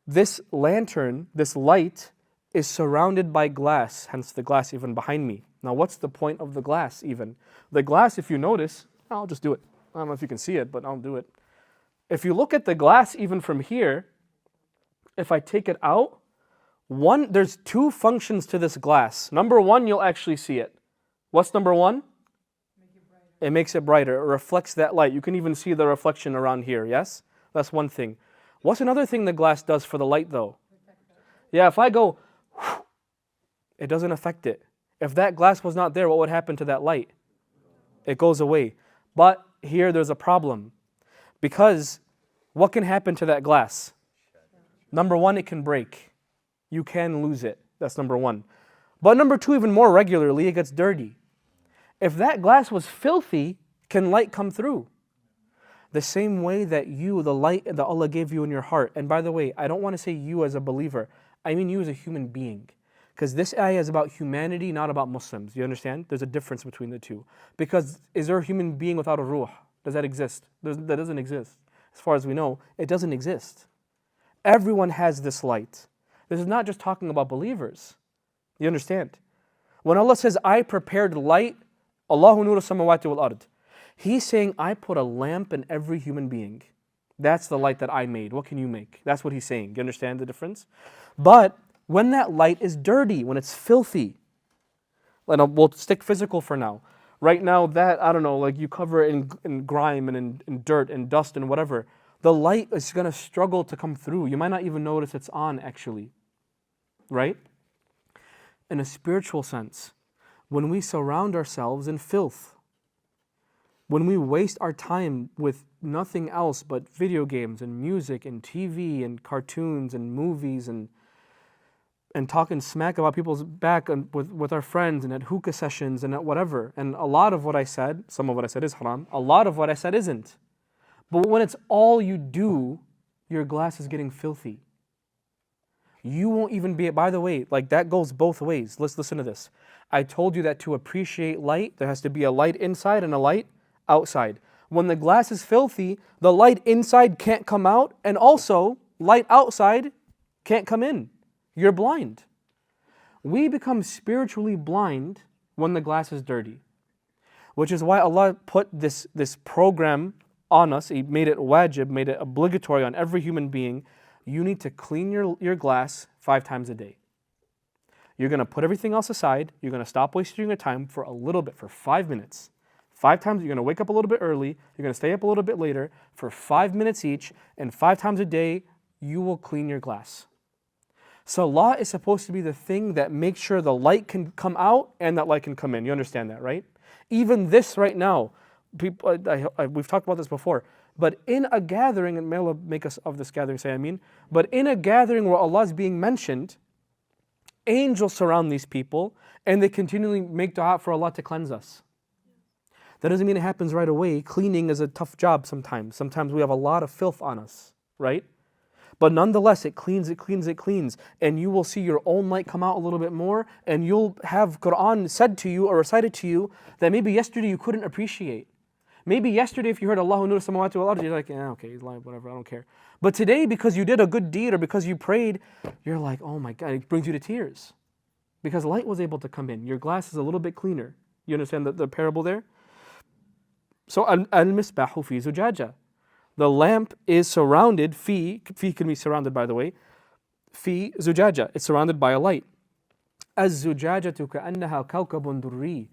This lantern, this light, is surrounded by glass, hence the glass even behind me. Now, what's the point of the glass even? The glass, if you notice, I'll just do it. I don't know if you can see it, but I'll do it. If you look at the glass even from here, if I take it out, there's two functions to this glass. Number one, you'll actually see it. What's number one? It makes it brighter. It reflects that light. You can even see the reflection around here, yes? That's one thing. What's another thing the glass does for the light though? Yeah, if I go, it doesn't affect it. If that glass was not there, what would happen to that light? It goes away. But here there's a problem. Because what can happen to that glass? Number one, it can break. You can lose it. That's number one. But number two, even more regularly, it gets dirty. If that glass was filthy, can light come through? The same way that you, the light that Allah gave you in your heart, and by the way, I don't want to say you as a believer, I mean you as a human being. Because this ayah is about humanity, not about Muslims. You understand? There's a difference between the two. Because is there a human being without a ruh? Does that exist? That doesn't exist. As far as we know, it doesn't exist. Everyone has this light. This is not just talking about believers. You understand? When Allah says, I prepared light, Allahu nuru samawati wal ard. He's saying, I put a lamp in every human being. That's the light that I made. What can you make? That's what he's saying. You understand the difference? But when that light is dirty, when it's filthy, and we'll stick physical for now. Right now, that, I don't know, like you cover it in grime and in dirt and dust and whatever, the light is going to struggle to come through. You might not even notice it's on actually. Right? In a spiritual sense, when we surround ourselves in filth, when we waste our time with nothing else but video games and music and TV and cartoons and movies and talking smack about people's back and with our friends and at hookah sessions and at whatever. And a lot of what I said, some of what I said is haram, a lot of what I said isn't. But when it's all you do, your glass is getting filthy. You won't even be, by the way, like that goes both ways. Let's listen to this. I told you that to appreciate light, there has to be a light inside and a light outside. When the glass is filthy, the light inside can't come out, and also light outside can't come in. You're blind. We become spiritually blind when the glass is dirty, which is why Allah put this program on us. He made it wajib, made it obligatory on every human being. You need to clean your glass 5 times a day. You're going to put everything else aside. You're going to stop wasting your time for a little bit, for 5 minutes. 5 times, you're going to wake up a little bit early. You're going to stay up a little bit later for 5 minutes each. And 5 times a day, you will clean your glass. Salah is supposed to be the thing that makes sure the light can come out and that light can come in. You understand that, right? Even this right now, people, we've talked about this before, but in a gathering, and may Allah make us of this gathering, say Ameen, but in a gathering where Allah is being mentioned, angels surround these people and they continually make dua for Allah to cleanse us. That doesn't mean it happens right away. Cleaning is a tough job sometimes. Sometimes we have a lot of filth on us, right? But nonetheless, it cleans. And you will see your own light come out a little bit more, and you'll have Quran said to you or recited to you that maybe yesterday you couldn't appreciate. Maybe yesterday if you heard Allahu nur samawati wal ard, you're like, yeah, okay, he's lying, whatever, I don't care. But today, because you did a good deed or because you prayed, you're like, oh my God, it brings you to tears. Because light was able to come in. Your glass is a little bit cleaner. You understand the parable there? So, al-misbahu fi zujaja. The lamp is surrounded, fi can be surrounded by the way, fi zujaja. It's surrounded by a light. Az-zujajatu ka'annaha kawkabun durri.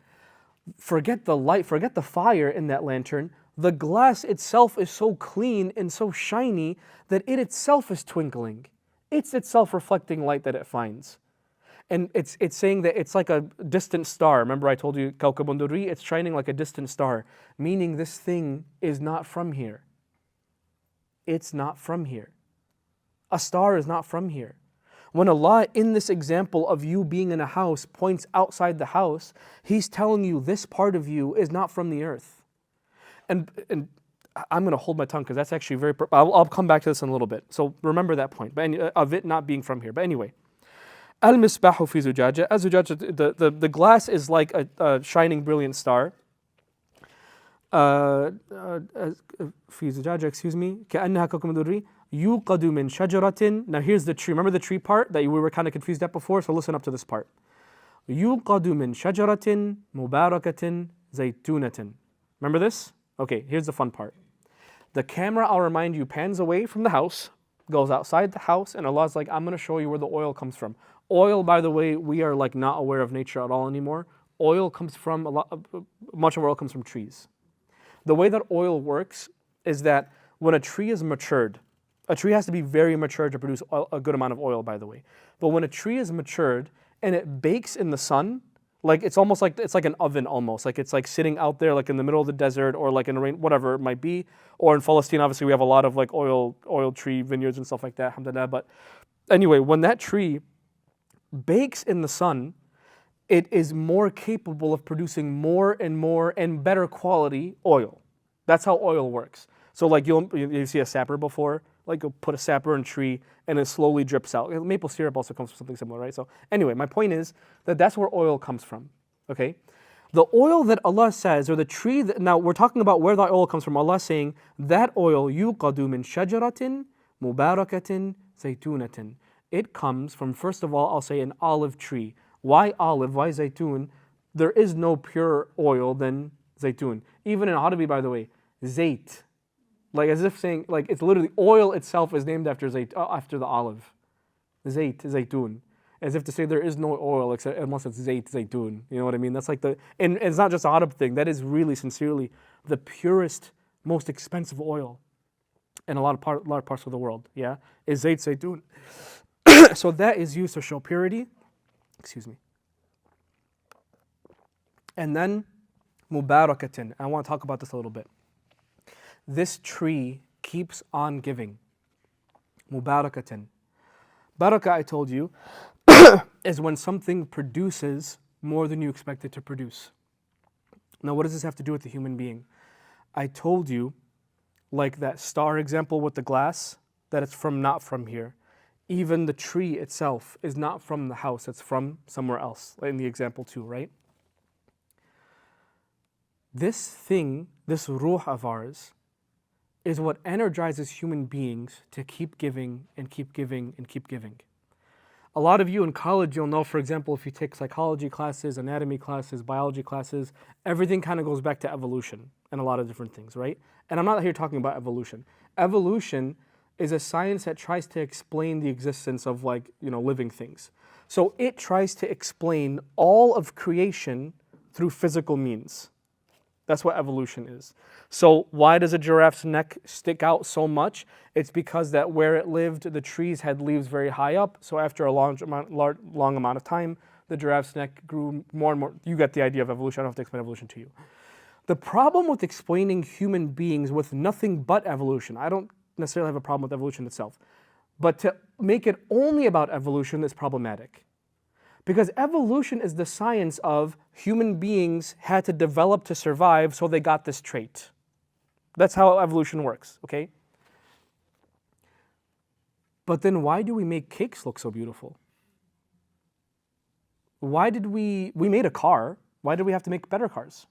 Forget the light, forget the fire in that lantern. The glass itself is so clean and so shiny that it itself is twinkling. It's itself reflecting light that it finds. And it's saying that it's like a distant star. Remember I told you, kawkabun durri, it's shining like a distant star. Meaning this thing is not from here. It's not from here. A star is not from here. When Allah, in this example of you being in a house, points outside the house, He's telling you this part of you is not from the earth. And I'm going to hold my tongue because that's actually I'll come back to this in a little bit. So remember that point, but of it not being from here. But anyway, Al-misbahu fi zujaja. The glass is like a shining brilliant star. في زجاجة, excuse me, كأنها كوكب دري يوقد من شجرة. Now here's the tree. Remember the tree part that we were kind of confused at before? So listen up to this part. يوقد من شجرة مباركة زيتونة. Remember this? Okay, here's the fun part. The camera, I'll remind you, pans away from the house, goes outside the house, and Allah's like, I'm going to show you where the oil comes from. Oil, by the way, we are like not aware of nature at all anymore. Oil comes from, much of oil comes from trees. The way that oil works is that when a tree is matured, a tree has to be very mature to produce a good amount of oil, by the way. But when a tree is matured and it bakes in the sun, like it's almost like it's like an oven almost. Like it's like sitting out there like in the middle of the desert or like in the rain, whatever it might be. Or in Palestine, obviously we have a lot of like oil tree vineyards and stuff like that, alhamdulillah. But anyway, when that tree bakes in the sun, it is more capable of producing more and better quality oil. That's how oil works. So like you see a sapper before, like you'll put a sapper in a tree and it slowly drips out. Maple syrup also comes from something similar, right? So anyway, my point is that that's where oil comes from, okay? The oil that Allah says, or the tree, now we're talking about where the oil comes from. Allah saying, that oil, يُوقَدُ مِنْ شَجَرَةٍ مُبَارَكَةٍ زَيْتُونَةٍ. It comes from, first of all, I'll say an olive tree. Why olive? Why zaytun? There is no pure oil than zaytun. Even in Arabic, by the way, zayt. Like as if saying, like it's literally oil itself is named after after the olive. Zayt, zaytun. As if to say there is no oil except unless it's zayt, zaytun. You know what I mean? That's like and it's not just a Arab thing. That is really, sincerely, the purest, most expensive oil in a lot of parts of the world. Yeah, is zayt, zaytun. So that is used to show purity. Excuse me. And then mubarakatin. I want to talk about this a little bit. This tree keeps on giving. Mubarakatin. Baraka, I told you, is when something produces more than you expect it to produce. Now, what does this have to do with the human being? I told you, like that star example with the glass, that it's not from here. Even the tree itself is not from the house, it's from somewhere else, in the example too, right? This thing, this ruh of ours, is what energizes human beings to keep giving and keep giving and keep giving. A lot of you in college, you'll know, for example, if you take psychology classes, anatomy classes, biology classes, everything kind of goes back to evolution and a lot of different things, right? And I'm not here talking about evolution. Evolution is a science that tries to explain the existence of living things. So it tries to explain all of creation through physical means. That's what evolution is. So why does a giraffe's neck stick out so much? It's because that where it lived, the trees had leaves very high up. So after a long amount of time, the giraffe's neck grew more and more. You get the idea of evolution. I don't have to explain evolution to you. The problem with explaining human beings with nothing but evolution, I don't necessarily have a problem with evolution itself, but to make it only about evolution is problematic. Because evolution is the science of human beings had to develop to survive, so they got this trait. That's how evolution works, okay? But then why do we make cakes look so beautiful? Why did we made a car, why did we have to make better cars?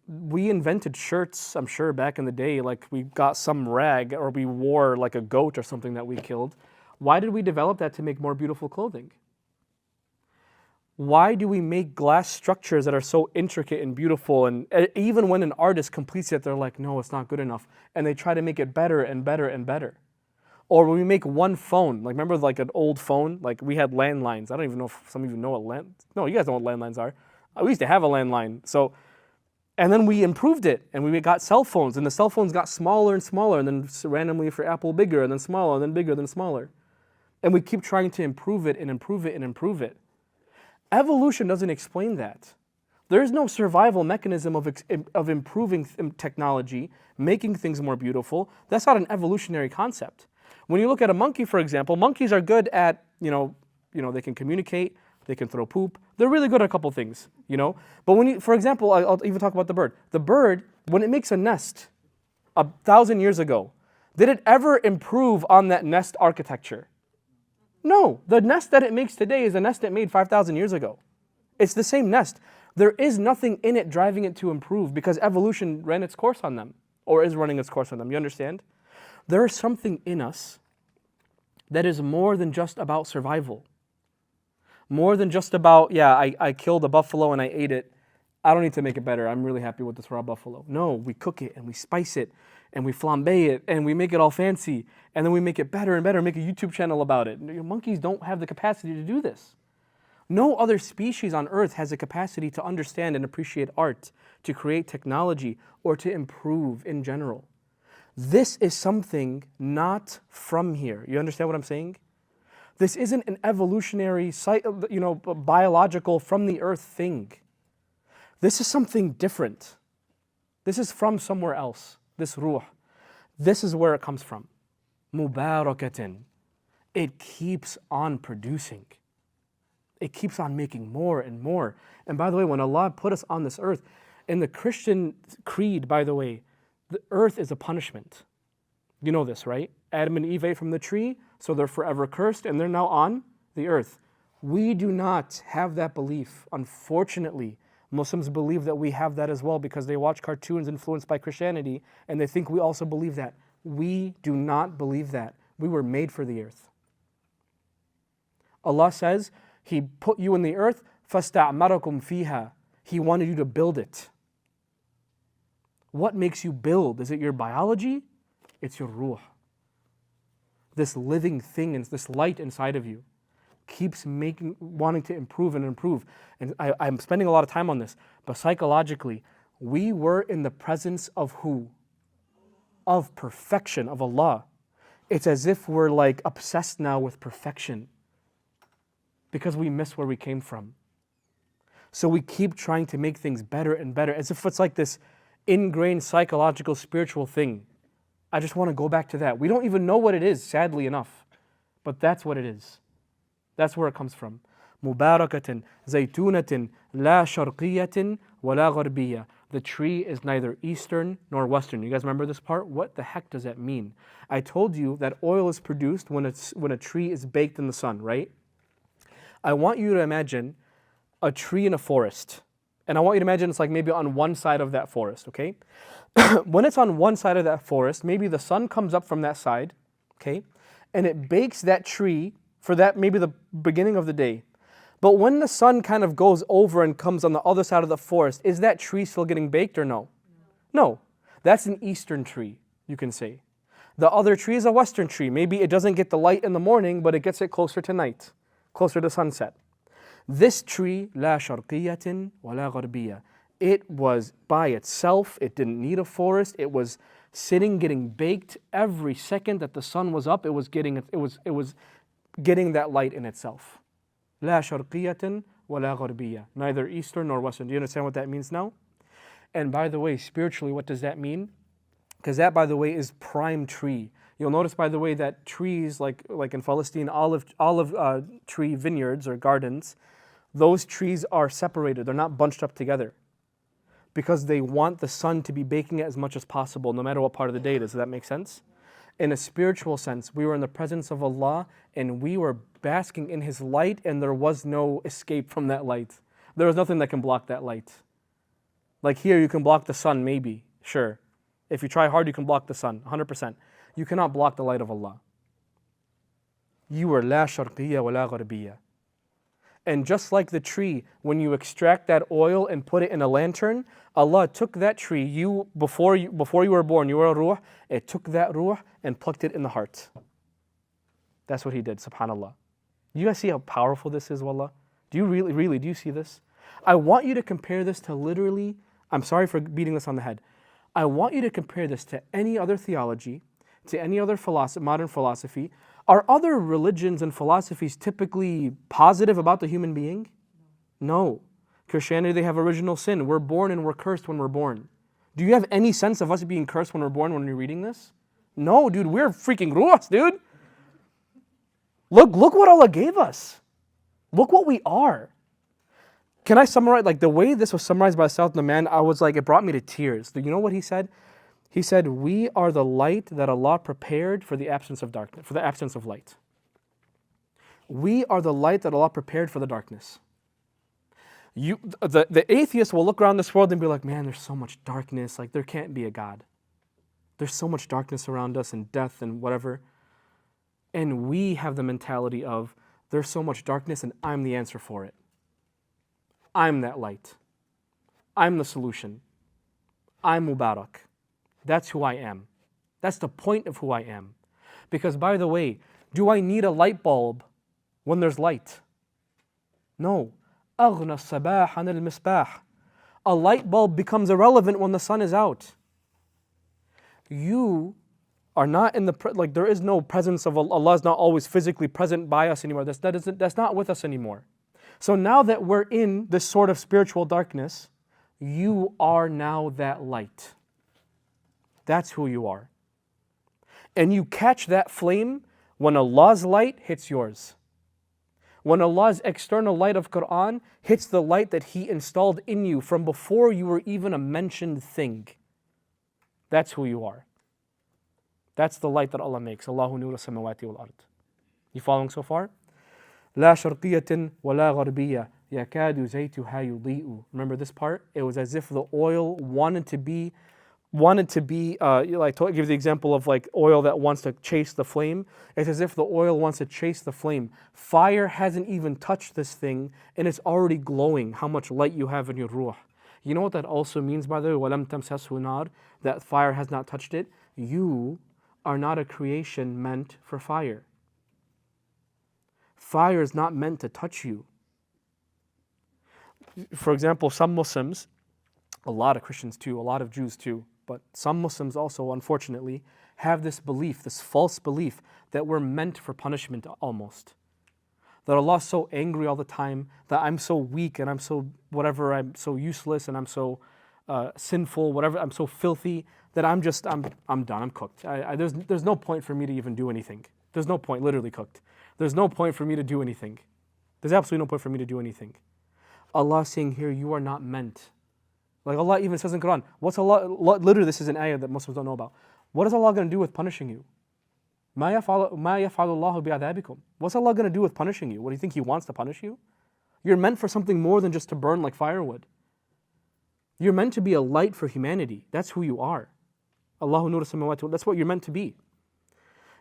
We invented shirts, I'm sure, back in the day, like we got some rag or we wore like a goat or something that we killed. Why did we develop that to make more beautiful clothing? Why do we make glass structures that are so intricate and beautiful, and even when an artist completes it, they're like, no, it's not good enough, and they try to make it better and better and better? Or when we make one phone, like remember like an old phone, like we had landlines. I don't even know if some of you know no, you guys know what landlines are. We used to have a landline. So, and then we improved it, and we got cell phones, and the cell phones got smaller and smaller, and then randomly for Apple bigger, and then smaller, and then bigger, then smaller. And we keep trying to improve it and improve it and improve it. Evolution doesn't explain that. There is no survival mechanism of improving technology, making things more beautiful. That's not an evolutionary concept. When you look at a monkey, for example, monkeys are good at, they can communicate, they can throw poop. They're really good at a couple things, But when for example, I'll even talk about the bird. The bird, when it makes a nest 1,000 years ago, did it ever improve on that nest architecture? No, the nest that it makes today is a nest it made 5,000 years ago. It's the same nest. There is nothing in it driving it to improve because evolution ran its course on them, or is running its course on them. You understand? There is something in us that is more than just about survival. More than just about, yeah, I killed a buffalo and I ate it. I don't need to make it better. I'm really happy with this raw buffalo. No, we cook it and we spice it and we flambe it and we make it all fancy and then we make it better and better, make a YouTube channel about it. Monkeys don't have the capacity to do this. No other species on earth has the capacity to understand and appreciate art, to create technology, or to improve in general. This is something not from here. You understand what I'm saying? This isn't an evolutionary, biological, from the earth thing. This is something different. This is from somewhere else. This ruh. This is where it comes from. Mubarakatin. It keeps on producing. It keeps on making more and more. And by the way, when Allah put us on this earth, in the Christian creed, by the way, the earth is a punishment. You know this, right? Adam and Eve ate from the tree, so they're forever cursed, and they're now on the earth. We do not have that belief. Unfortunately, Muslims believe that we have that as well because they watch cartoons influenced by Christianity, and they think we also believe that. We do not believe that. We were made for the earth. Allah says, He put you in the earth, فَاسْتَعْمَرَكُمْ فِيهَا. He wanted you to build it. What makes you build? Is it your biology? It's your ruh. This living thing and this light inside of you keeps wanting to improve and improve. And I'm spending a lot of time on this, but psychologically, we were in the presence of who? Of perfection, of Allah. It's as if we're like obsessed now with perfection because we miss where we came from. So we keep trying to make things better and better, as if it's like this ingrained psychological, spiritual thing. I just want to go back to that. We don't even know what it is, sadly enough. But that's what it is. That's where it comes from. Mubarakatin, zaytunatin, la sharqiyatin, wa la gharbiyya. The tree is neither eastern nor western. You guys remember this part? What the heck does that mean? I told you that oil is produced when a tree is baked in the sun, right? I want you to imagine a tree in a forest. And I want you to imagine it's like maybe on one side of that forest, okay? When it's on one side of that forest, maybe the sun comes up from that side, okay? And it bakes that tree for that maybe the beginning of the day. But when the sun kind of goes over and comes on the other side of the forest, is that tree still getting baked or no? No. That's an eastern tree, you can say. The other tree is a western tree. Maybe it doesn't get the light in the morning, but it gets it closer to night, closer to sunset. This tree, la sharqiyatin wa la gharbiyya. It was by itself. It didn't need a forest. It was sitting, getting baked every second that the sun was up. It was getting that light in itself. La sharqiyatin wa la gharbiyya. Neither eastern nor western. Do you understand what that means now? And by the way, spiritually, what does that mean? Because that, by the way, is prime tree. You'll notice, by the way, that trees like in Palestine, olive tree vineyards or gardens, those trees are separated. They're not bunched up together because they want the sun to be baking it as much as possible, no matter what part of the day it is. Does that make sense? In a spiritual sense, we were in the presence of Allah and we were basking in His light, and there was no escape from that light. There was nothing that can block that light. Like here, you can block the sun, maybe, sure. If you try hard, you can block the sun, 100%. You cannot block the light of Allah. You were la sharqiyya wa la gharbiyya. And just like the tree, when you extract that oil and put it in a lantern, Allah took that tree, before you were born, you were a ruh, it took that ruh and plucked it in the heart. That's what He did, subhanAllah. You guys see how powerful this is, wallah? Do you really, do you see this? I want you to compare this to literally, I'm sorry for beating this on the head. I want you to compare this to any other theology, to any other modern philosophy. Are other religions and philosophies typically positive about the human being? No. Christianity, they have original sin. We're born and we're cursed when we're born. Do you have any sense of us being cursed when we're born when you're reading this? No, dude, we're freaking ruhs, dude. Look what Allah gave us. Look what we are. Can I summarize, like the way this was summarized by South the man, I was like, it brought me to tears. You know what he said? He said, we are the light that Allah prepared for the absence of darkness, for the absence of light. We are the light that Allah prepared for the darkness. The atheist will look around this world and be like, man, there's so much darkness, like there can't be a God. There's so much darkness around us and death and whatever. And we have the mentality of, there's so much darkness and I'm the answer for it. I'm that light. I'm the solution. I'm Mubarak. That's who I am. That's the point of who I am. Because by the way, do I need a light bulb when there's light? No. أغنى الصباح عن المصباح. A light bulb becomes irrelevant when the sun is out. You are not in the, like there is no presence of Allah. Allah is not always physically present by us anymore. That's not with us anymore. So now that we're in this sort of spiritual darkness, you are now that light. That's who you are. And you catch that flame when Allah's light hits yours. When Allah's external light of Quran hits the light that He installed in you from before you were even a mentioned thing. That's who you are. That's the light that Allah makes. Allahu nur as-samawati wal ard. You following so far? لا شرقية ولا غربية يكاد زيتها يضيء. Remember this part? It was as if the oil wanted to be, like to give the example of like oil that wants to chase the flame. It's as if the oil wants to chase the flame. Fire hasn't even touched this thing and it's already glowing how much light you have in your ruh. You know what that also means, by the way? وَلَمْ تَمْسَسْهُ نَارٌ. That fire has not touched it. You are not a creation meant for fire. Fire is not meant to touch you. For example, some Muslims, a lot of Christians too, a lot of Jews too, but some Muslims also, unfortunately, have this belief, this false belief that we're meant for punishment almost. That Allah is so angry all the time, that I'm so weak and I'm so whatever, I'm so useless and I'm so sinful, whatever, I'm so filthy, that I'm done, I'm cooked. There's no point for me to even do anything. There's no point, literally cooked. There's no point for me to do anything. There's absolutely no point for me to do anything. Allah is saying here, you are not meant. Like Allah even says in Quran, what's Allah, literally this is an ayah that Muslims don't know about. What is Allah going to do with punishing you? مَا يَفْعَلُ اللَّهُ بِعَذَابِكُمْ. What's Allah going to do with punishing you? What do you think He wants to punish you? You're meant for something more than just to burn like firewood. You're meant to be a light for humanity. That's who you are. Allahu nur as-samawati. That's what you're meant to be.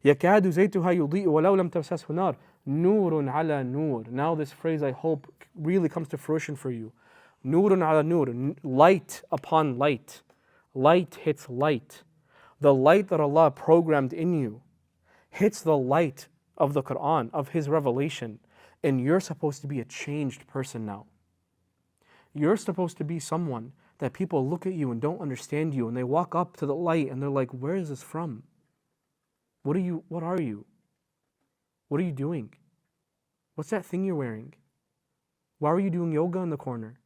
يَكَادُ زَيْتُهَا يُضِيءُ وَلَوْ لَمْ تَمْسَسْهُ نَارٌ نُورٌ عَلَى نُورٍ. Now this phrase I hope really comes to fruition for you. Nurun ala nur, light upon light. Light hits light. The light that Allah programmed in you hits the light of the Quran, of His revelation, and you're supposed to be a changed person now. You're supposed to be someone that people look at you and don't understand you, and they walk up to the light and they're like, where is this from? What are you? What are you doing? What's that thing you're wearing? Why are you doing yoga in the corner?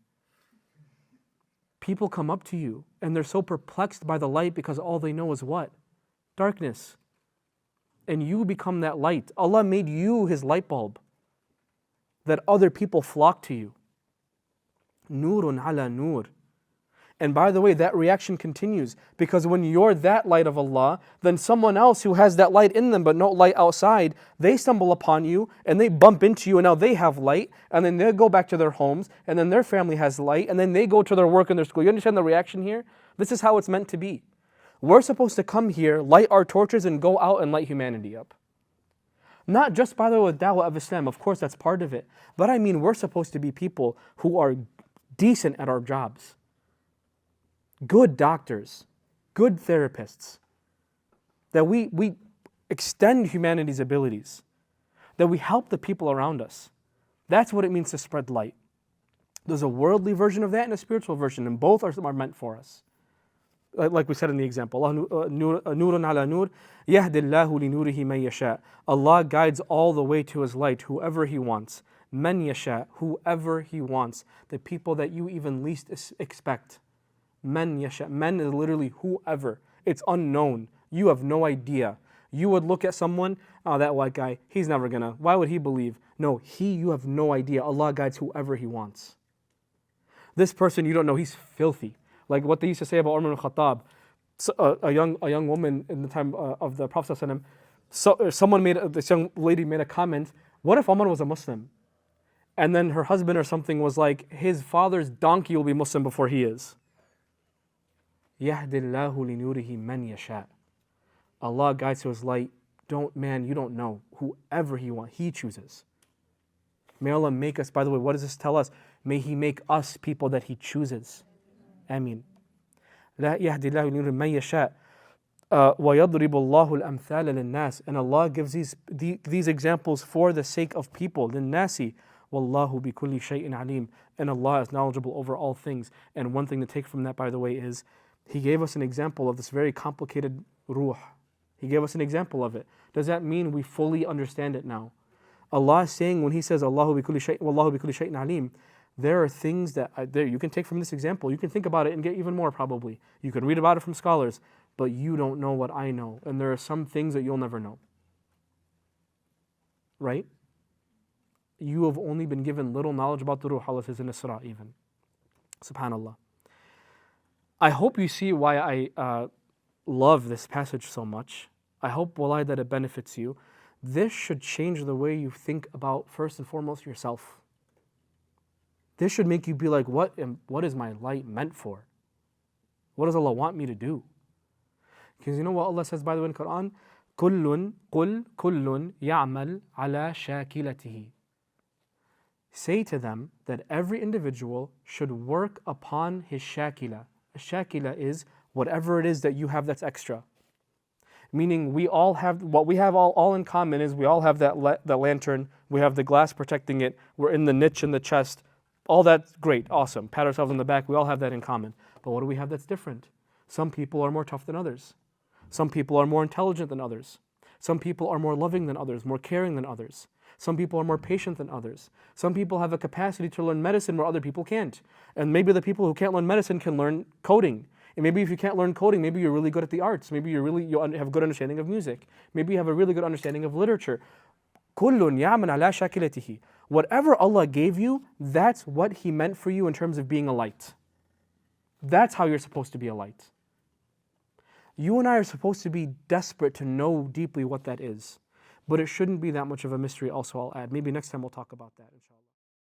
People come up to you and they're so perplexed by the light because all they know is what? Darkness. And you become that light. Allah made you His light bulb, that other people flock to you. Nurun ala nur. And by the way, that reaction continues, because when you're that light of Allah, then someone else who has that light in them but no light outside, they stumble upon you and they bump into you, and now they have light, and then they go back to their homes, and then their family has light, and then they go to their work and their school. You understand the reaction here? This is how it's meant to be. We're supposed to come here, light our torches, and go out and light humanity up. Not just, by the way, with da'wah of Islam, of course that's part of it, but I mean we're supposed to be people who are decent at our jobs. Good doctors, good therapists, that we extend humanity's abilities, that we help the people around us. That's what it means to spread light. There's a worldly version of that and a spiritual version, and both are meant for us. Like we said in the example, nurun ala nur, yahdillahu li nurihi man yasha. Allah guides all the way to His light, whoever He wants. Man yasha, whoever He wants. The people that you even least expect. Man yasha. Man is literally whoever. It's unknown. You have no idea. You would look at someone, oh, that white guy, he's never gonna, why would he believe? No, you have no idea. Allah guides whoever He wants. This person, you don't know, he's filthy. Like what they used to say about Umar ibn Khattab, a young woman in the time of the Prophet ﷺ, this young lady made a comment What if Umar was a Muslim? And then her husband or something was like, his father's donkey will be Muslim before he is. يَهْدِ اللَّهُ لِنُورِهِ مَنْ يَشَاءُ. Allah guides to His light. You don't know. Whoever He wants, He chooses. May Allah make us, by the way, what does this tell us? May He make us people that He chooses. Ameen. لا يهدي الله لنور من يشاء ويضرب الله الأمثال للناس. And Allah gives these examples for the sake of people. للناس والله بكل شيء عليم. And Allah is knowledgeable over all things. And one thing to take from that, by the way, is He gave us an example of this very complicated ruh. He gave us an example of it. Does that mean we fully understand it now? Allah is saying when He says Allahu bikulli shay, wallahu bikulli shay'in alim, there are things that you can take from this example. You can think about it and get even more probably. You can read about it from scholars, but you don't know what I know. And there are some things that you'll never know. Right? You have only been given little knowledge about the ruh. Allah says in Isra even. Subhanallah. I hope you see why I love this passage so much. I hope, wallahi, that it benefits you. This should change the way you think about, first and foremost, yourself. This should make you be like, what is my light meant for? What does Allah want me to do? Because you know what Allah says, by the way, in Quran? قُلْ كُلٌّ يَعْمَلْ عَلَى شَاكِلَتِهِ. Say to them that every individual should work upon his shakila. Shakila is whatever it is that you have that's extra. Meaning we all have, what we have all in common is we all have that lantern, we have the glass protecting it, we're in the niche in the chest, all that's great, awesome, pat ourselves on the back, we all have that in common. But what do we have that's different? Some people are more tough than others. Some people are more intelligent than others. Some people are more loving than others, more caring than others. Some people are more patient than others. Some people have a capacity to learn medicine where other people can't. And maybe the people who can't learn medicine can learn coding. And maybe if you can't learn coding, maybe you're really good at the arts. Maybe you have a good understanding of music. Maybe you have a really good understanding of literature. كُلٌّ يَعْمَلْ عَلَى شَاكِلَتِهِ. Whatever Allah gave you, that's what He meant for you in terms of being a light. That's how you're supposed to be a light. You and I are supposed to be desperate to know deeply what that is. But it shouldn't be that much of a mystery also, I'll add. Maybe next time we'll talk about that, inshallah.